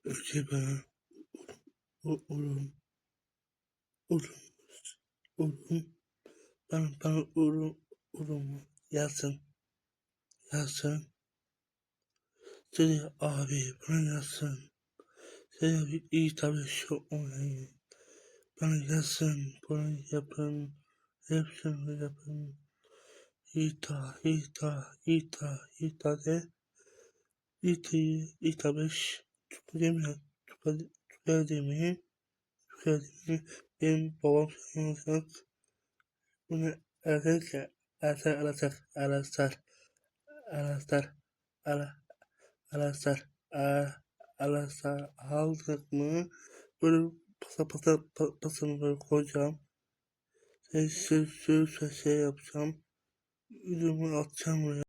Ökçe bana urum urum urum bana urumu yazsın. Seni abi bana yazsın. Seni bir iyi tabi şu olayı. Bana yazsın. Bunu yapın. Hepsini yapın. İta de. İta 5. Tükerdimi. Benim babam sayılacak. Bunu erkek arasar arasar arasar aldık mı böyle pasını böyle koyacağım. Şey yapacağım. Videomu atacağım buraya.